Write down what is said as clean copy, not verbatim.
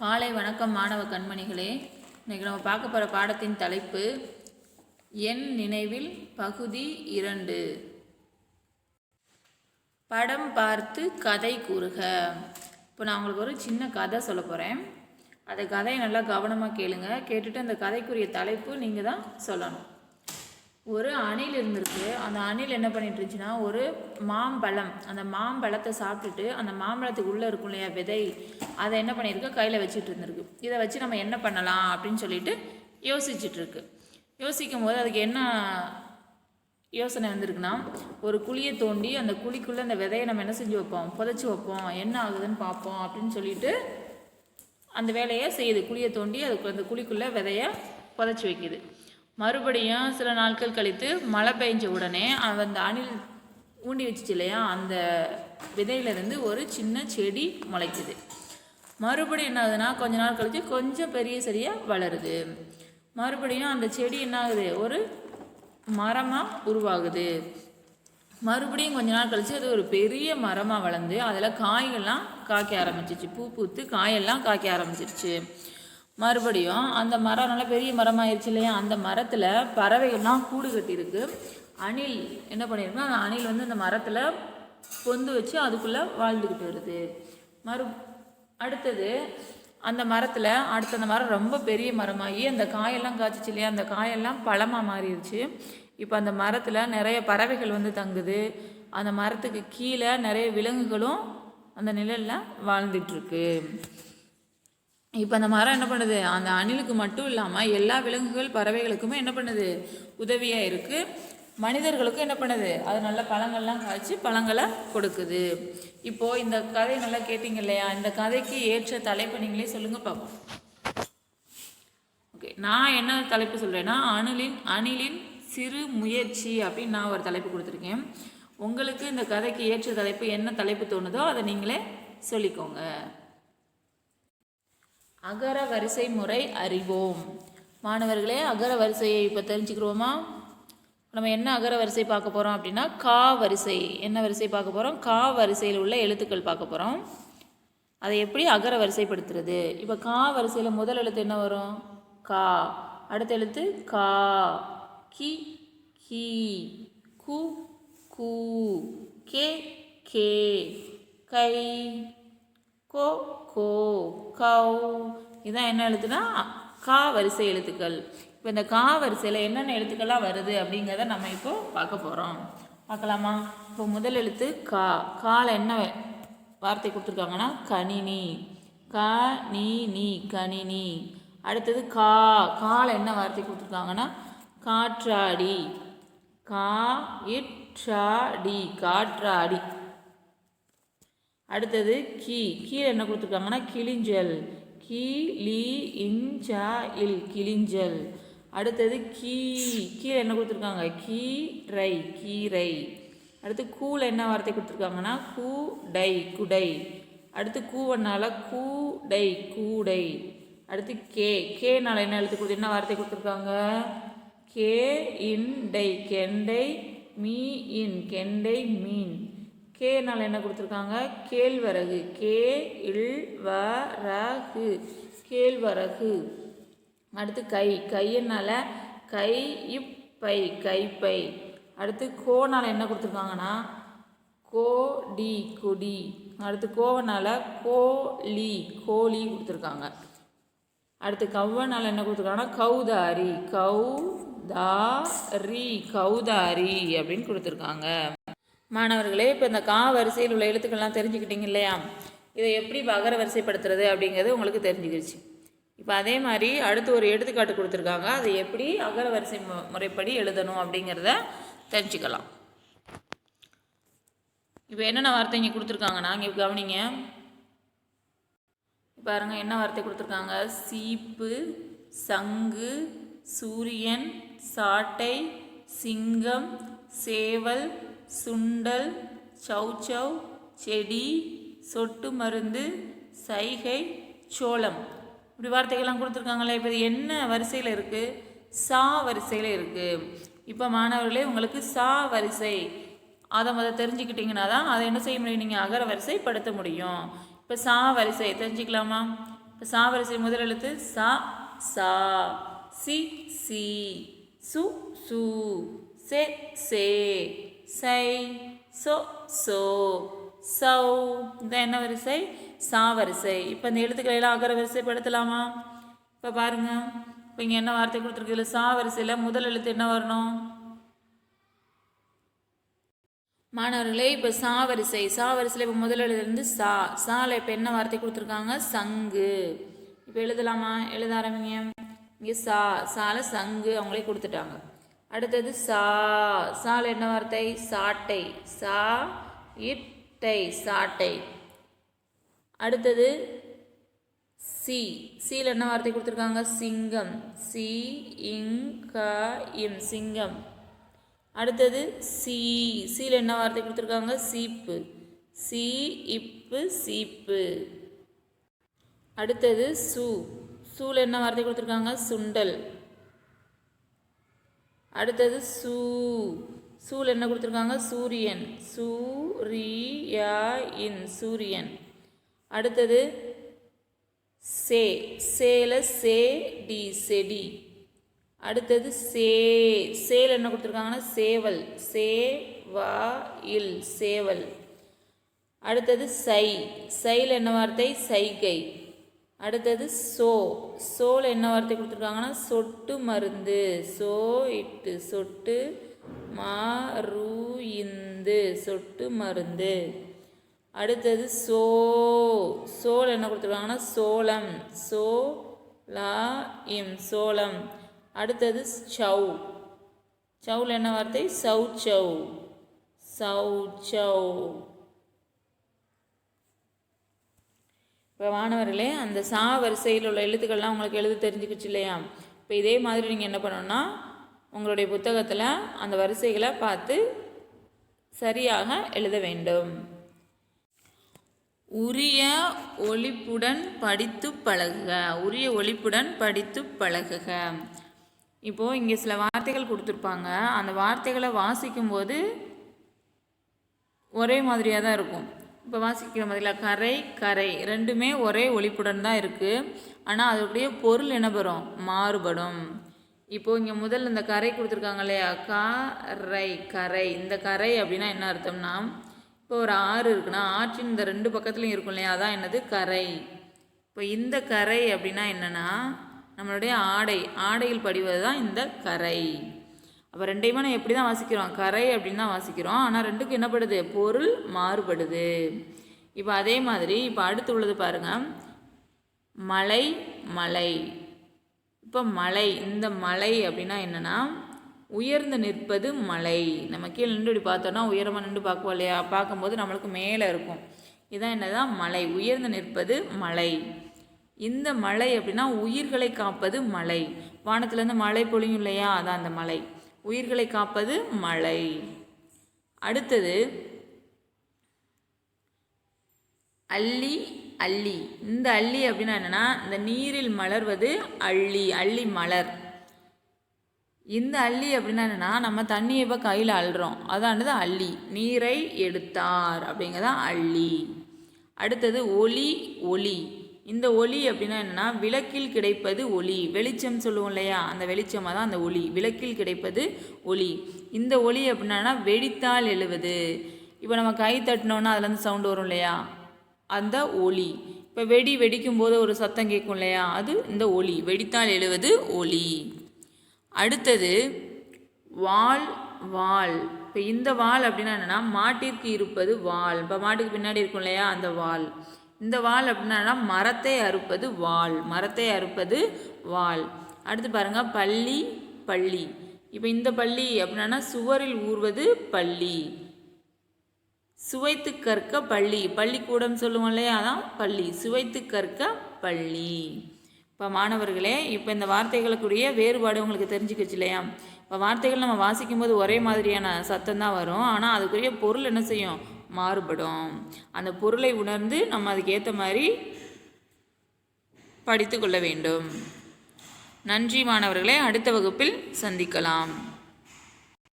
காலை வணக்கம் மாணவ கண்மணிகளே. இன்றைக்கி நம்ம பார்க்க போகிற பாடத்தின் தலைப்பு என் நினைவில் பகுதி 2. படம் பார்த்து கதை கூறுக. இப்போ நான் உங்களுக்கு ஒரு சின்ன கதை சொல்ல போகிறேன். அந்த கதையை நல்லா கவனமாக கேளுங்க. கேட்டுட்டு அந்த கதைக்குரிய தலைப்பு நீங்கள் தான் சொல்லணும். ஒரு அணில் இருந்திருக்கு. அந்த அணில் என்ன பண்ணிட்டு இருந்துச்சுன்னா, ஒரு மாம்பழம், அந்த மாம்பழத்தை சாப்பிட்டுட்டு அந்த மாம்பழத்துக்கு உள்ளே இருக்கும் இல்லையா விதை, அதை என்ன பண்ணியிருக்கு, கையில் வச்சுட்டு இருந்திருக்கு. இதை வச்சு நம்ம என்ன பண்ணலாம் அப்படின்னு சொல்லிட்டு யோசிச்சுட்ருக்கு. யோசிக்கும் போது அதுக்கு என்ன யோசனை வந்திருக்குன்னா, ஒரு குழியை தோண்டி அந்த குழிக்குள்ளே அந்த விதையை நம்ம என்ன செஞ்சு வைப்போம், புதைச்சி வைப்போம், என்ன ஆகுதுன்னு பார்ப்போம் அப்படின்னு சொல்லிட்டு அந்த வேலையை செய்யுது. குழியை தோண்டி அதுக்கு அந்த குழிக்குள்ளே விதையை புதைச்சி வைக்குது. மறுபடியும் சில நாட்கள் கழித்து மழை பெஞ்ச உடனே அந்த அணில் ஊண்டி வச்சிச்சு இல்லையா, அந்த விதையிலேருந்து ஒரு சின்ன செடி முளைக்குது. மறுபடியும் என்ன ஆகுதுன்னா, கொஞ்ச நாள் கழித்து கொஞ்சம் பெரிய செடியாக வளருது. மறுபடியும் அந்த செடி என்ன ஆகுது, ஒரு மரமாக உருவாகுது. மறுபடியும் கொஞ்ச நாள் கழித்து அது ஒரு பெரிய மரமாக வளர்ந்து அதில் காய்கள்லாம் காய்க்க ஆரம்பிச்சிச்சு. பூ பூத்து காயெல்லாம் காய்க்க ஆரம்பிச்சிருச்சு. மறுபடியும் அந்த மரம் நல்லா பெரிய மரமாகிருச்சு இல்லையா, அந்த மரத்தில் பறவைகள்லாம் கூடு கட்டியிருக்கு. அணில் என்ன பண்ணியிருக்குன்னா, அந்த அணில் வந்து அந்த மரத்தில் பொந்து வச்சு அதுக்குள்ளே வாழ்ந்துக்கிட்டு வருது. அடுத்தது அந்த மரத்தில் அந்த மரம் ரொம்ப பெரிய மரமாகி அந்த காயெல்லாம் காய்ச்சிச்சு இல்லையா, அந்த காயெல்லாம் பழமாக மாறிடுச்சு. இப்போ அந்த மரத்தில் நிறைய பறவைகள் வந்து தங்குது. அந்த மரத்துக்கு கீழே நிறைய விலங்குகளும் அந்த நிழலில் வாழ்ந்துட்டுருக்கு. இப்போ அந்த மரம் என்ன பண்ணுது, அந்த அணிலுக்கு மட்டும் இல்லாமல் எல்லா விலங்குகள் பறவைகளுக்குமே என்ன பண்ணுது, உதவியாக இருக்குது. மனிதர்களுக்கும் என்ன பண்ணுது, அது நல்ல பழங்கள்லாம் காய்ச்சி பழங்களை கொடுக்குது. இப்போது இந்த கதையை நல்லா கேட்டிங்க இல்லையா, இந்த கதைக்கு ஏற்ற தலைப்பு நீங்களே சொல்லுங்கள் பார்ப்போம். ஓகே, நான் என்ன தலைப்பு சொல்கிறேன்னா, அணிலின் சிறு முயற்சி அப்படின்னு நான் ஒரு தலைப்பு கொடுத்துருக்கேன். உங்களுக்கு இந்த கதைக்கு ஏற்ற தலைப்பு என்ன தலைப்பு தோணுதோ அதை நீங்களே சொல்லிக்கோங்க. அகர வரிசை முறை அறிவோம். மாணவர்களே, அகர வரிசையை இப்போ தெரிஞ்சுக்கிறோமா? நம்ம என்ன அகர வரிசை பார்க்க போகிறோம் அப்படின்னா, கா வரிசை. என்ன வரிசை பார்க்க போகிறோம்? கா வரிசையில் உள்ள எழுத்துக்கள் பார்க்க போகிறோம். அதை எப்படி அகர வரிசைப்படுத்துறது? இப்போ கா வரிசையில் முதல் எழுத்து என்ன வரும்? கா. அடுத்த எழுத்து கா, கி, கி, கு, கூ, கே, கே, கை, கோ, கோ, கௌ. இதான் என்ன எழுத்துனா கா வரிசை எழுத்துக்கள். இப்போ இந்த கா வரிசையில் என்னென்ன எழுத்துக்கள்லாம் வருது அப்படிங்கிறத நம்ம இப்போ பார்க்க போகிறோம். பார்க்கலாமா? இப்போ முதல் எழுத்து கா. கால என்ன வார்த்தை கொடுத்துருக்காங்கன்னா கணினி. கணினி, கணினி. அடுத்தது கா. கால என்ன வார்த்தை கொடுத்துருக்காங்கன்னா காற்றாடி. காற்றாடி, காற்றாடி. அடுத்தது கீ. கீழே என்ன கொடுத்துருக்காங்கன்னா கிளிஞ்சல். கிளிஞ்சல், கிளிஞ்சல். அடுத்தது கீ. கீழே என்ன கொடுத்துருக்காங்க கீரை, கீரை. அடுத்து கூல என்ன வார்த்தை கொடுத்துருக்காங்கன்னா கூடை, குடை. அடுத்து கூவனால கூடை, கூடை. அடுத்து கே. கேனால என்ன எழுத்து கொடுத்து என்ன வார்த்தை கொடுத்துருக்காங்க கே இன்டை, கெண்டை. மீ இன், கெண்டை, மீன். கேனால் என்ன கொடுத்துருக்காங்க கேழ்வரகு. கே இல் வரகு, கேழ்வரகு. அடுத்து கை. கையினால் கை இப்பை, கைப்பை. அடுத்து கோனால் என்ன கொடுத்துருக்காங்கன்னா கோடி, கொடி. அடுத்து கோவனால் கோழி, கோழி கொடுத்துருக்காங்க. அடுத்து கவ்வனால் என்ன கொடுத்துருக்காங்கன்னா கௌதாரி, கௌதாரி, கௌதாரி அப்படின்னு கொடுத்துருக்காங்க. மாணவர்களே, இப்போ இந்த கா வரிசையில் உள்ள எழுத்துக்கள்லாம் தெரிஞ்சுக்கிட்டீங்க இல்லையா, இதை எப்படி அகர வரிசைப்படுத்துறது அப்படிங்கிறது உங்களுக்கு தெரிஞ்சுக்கிடுச்சு. இப்போ அதே மாதிரி அடுத்து ஒரு எடுத்துக்காட்டு கொடுத்துருக்காங்க. அதை எப்படி அகர வரிசை முறைப்படி எழுதணும் அப்படிங்கிறத தெரிஞ்சுக்கலாம். இப்போ என்னென்ன வார்த்தை இங்கே கொடுத்துருக்காங்கன்னா, இங்கே கவனிங்க. பாருங்க என்ன வார்த்தை கொடுத்துருக்காங்க. சீப்பு, சங்கு, சூரியன், சாட்டை, சிங்கம், சேவல், சுண்டல், சௌச்சவ், செடி, சொட்டு மருந்து, சைகை, சோளம். இப்படி வார்த்தைகள்லாம் கொடுத்துருக்காங்களே. இப்போ இது என்ன வரிசையில் இருக்குது? சா வரிசையில் இருக்குது. இப்போ மாணவர்களே, உங்களுக்கு சா வரிசை அதை தெரிஞ்சுக்கிட்டிங்கன்னா தான் அதை என்ன செய்ய முடியும், நீங்கள் அகர வரிசைப்படுத்த முடியும். இப்போ சா வரிசை தெரிஞ்சுக்கலாமா? இப்போ சா வரிசை முதல் எழுத்து சா சா, சி சி, சு சு, செ சே, சை சோ சோ, சௌ. இதான் என்ன வரிசை? சா வரிசை. இப்போ இந்த எழுத்துக்களை எல்லாம் அகர வரிசைப்படுத்தலாமா? இப்போ பாருங்க, இப்போ இங்கே என்ன வார்த்தை கொடுத்துருக்கு? இதில் சா வரிசையில் முதல் எழுத்து என்ன வரணும்? மாணவர்களே, இப்போ சா வரிசையில் இப்போ முதல் எழுதுலேருந்து சா. சால இப்போ என்ன வார்த்தை கொடுத்துருக்காங்க? சங்கு. இப்போ எழுதலாமா? எழுத ஆரம்பிங்க. இங்கே சால சங்கு அவங்களே கொடுத்துட்டாங்க. அடுத்தது சால என்ன வார்த்தை? சாட்டை. சா இட்டை, சாட்டை. அடுத்தது சீல என்ன வார்த்தை கொடுத்துருக்காங்க? சிங்கம். சி இங் க இம், சிங்கம். அடுத்தது சீல என்ன வார்த்தை கொடுத்துருக்காங்க? சீப்பு. சி இப்பு, சீப்பு. அடுத்தது சூல என்ன வார்த்தை கொடுத்துருக்காங்க? சுண்டல். அடுத்தது சூல என்ன கொடுத்துருக்காங்க? சூரியன். சூரியன், சூரியன். அடுத்தது சேல செடி, செடி. அடுத்தது சேல என்ன கொடுத்துருக்காங்கன்னா? சேவல். சேவல், சேவல். அடுத்தது சைல என்ன வார்த்தை? சைகை. அடுத்தது சோல என்ன வார்த்தை கொடுத்துருக்காங்கன்னா? சொட்டு மருந்து. சோ இட்டு, சொட்டு மருந்து, சொட்டு மருந்து. அடுத்தது சோல என்ன கொடுத்துருக்காங்கன்னா? சோளம். இம், சோளம். அடுத்தது சவுல என்ன வார்த்தை? சௌச்சவ். இப்போ மாணவர்களே, அந்த சா வரிசையில் உள்ள எழுத்துக்கள்லாம் உங்களுக்கு எழுத தெரிஞ்சுக்கிச்சு இல்லையா? இப்போ இதே மாதிரி நீங்கள் என்ன பண்ணணும்னா, உங்களுடைய புத்தகத்தில் அந்த வரிசைகளை பார்த்து சரியாக எழுத வேண்டும். உரிய ஒலிப்புடன் படித்து பழகுக. உரிய ஒலிப்புடன் படித்து பழகுக. இப்போது இங்கே சில வார்த்தைகள் கொடுத்துருப்பாங்க. அந்த வார்த்தைகளை வாசிக்கும்போது ஒரே மாதிரியாக தான் இருக்கும். இப்போ வாசிக்கிற மாதிரில கரை, கரை ரெண்டுமே ஒரே ஒலிப்புடன் தான் இருக்குது. ஆனால் அதோடைய பொருள் என்ன பெறும்? மாறுபடும். இப்போது இங்கே முதல்ல இந்த கரை கொடுத்துருக்காங்க இல்லையா? கரை, கரை. இந்த கரை அப்படின்னா என்ன அர்த்தம்னா, இப்போ ஒரு ஆறு இருக்குன்னா ஆற்றின் இந்த ரெண்டு பக்கத்துலையும் இருக்கும் இல்லையா? அதான் என்னது? கரை. இப்போ இந்த கரை அப்படின்னா என்னென்னா, நம்மளுடைய ஆடையில் படிவது தான் இந்த கரை. அப்போ ரெண்டையுமே நான் எப்படி தான் வாசிக்கிறோம்? கரை அப்படின்னு தான் வாசிக்கிறோம். ஆனால் ரெண்டுக்கும் என்னப்படுது? பொருள் மாறுபடுது. இப்போ அதே மாதிரி இப்போ அடுத்து உள்ளது பாருங்கள். மலை, மலை. இப்போ மலை, இந்த மலை அப்படின்னா என்னென்னா, உயர்ந்து நிற்பது மலை. நம்ம கீழே நின்று இப்படி பார்த்தோன்னா உயரமாக நின்று பார்க்குவோம் இல்லையா? பார்க்கும்போது நம்மளுக்கு மேலே இருக்கும். இதான் என்னதான்? மலை. உயர்ந்து நிற்பது மலை. இந்த மலை அப்படின்னா உயிர்களை காப்பது மலை. வானத்துலேருந்து மழை பொழியும் இல்லையா? அதான் அந்த மலை. உயிர்களை காப்பது மலை. அடுத்தது அல்லி, அல்லி. இந்த அல்லி அப்படின்னா என்னென்னா, இந்த நீரில் மலர்வது அல்லி. அல்லி மலர். இந்த அல்லி அப்படின்னா என்னென்னா, நம்ம தண்ணியை இப்போ கையில் அள்ளுறோம், அதானது அல்லி. நீரை எடுத்தார் அப்படிங்கிறதான் அல்லி. அடுத்தது ஒளி, ஒளி. இந்த ஒளி அப்படின்னா என்னென்னா, விளக்கில் கிடைப்பது ஒளி. வெளிச்சம் சொல்லுவோம் இல்லையா? அந்த வெளிச்சமாக தான் அந்த ஒளி. விளக்கில் கிடைப்பது ஒளி. இந்த ஒளி அப்படின்னா வெடித்தால் எழுவது. இப்போ நம்ம கை தட்டினோன்னா அதுலேருந்து சவுண்டு வரும் இல்லையா? அந்த ஒளி. இப்போ வெடிக்கும் போது ஒரு சத்தம் கேட்கும் இல்லையா? அது இந்த ஒளி. வெடித்தால் எழுவது ஒளி. அடுத்தது வால், வால். இப்போ இந்த வால் அப்படின்னா என்னென்னா, மாட்டிற்கு இருப்பது வால். இப்போ மாட்டுக்கு பின்னாடி இருக்கும் இல்லையா? அந்த வால். இந்த வால் அப்படின்னா மரத்தை அறுப்பது வால். மரத்தை அறுப்பது வால். அடுத்து பாருங்கள், பள்ளி, பள்ளி. இப்போ இந்த பள்ளி அப்படின்னா சுவரில் ஊறுவது பள்ளி. சுவைத்து கற்க பள்ளி. பள்ளிக்கூடம் சொல்லுவோம் இல்லையா? அதான் பள்ளி. சுவைத்து கற்க பள்ளி. இப்போ மாணவர்களே, இப்போ இந்த வார்த்தைகளுக்குரிய வேறுபாடு உங்களுக்கு தெரிஞ்சுக்கிச்சு இல்லையா? இப்போ வார்த்தைகள் நம்ம வாசிக்கும்போது ஒரே மாதிரியான சத்தம் தான் வரும். ஆனால் அதுக்குரிய பொருள் என்ன செய்யும்? மாறுபடும். அந்த பொருளை உணர்ந்து நம்ம அதுக்கு ஏற்ற மாதிரி படித்து கொள்ள வேண்டும். நன்றி மாணவர்களே. அடுத்த வகுப்பில் சந்திக்கலாம்.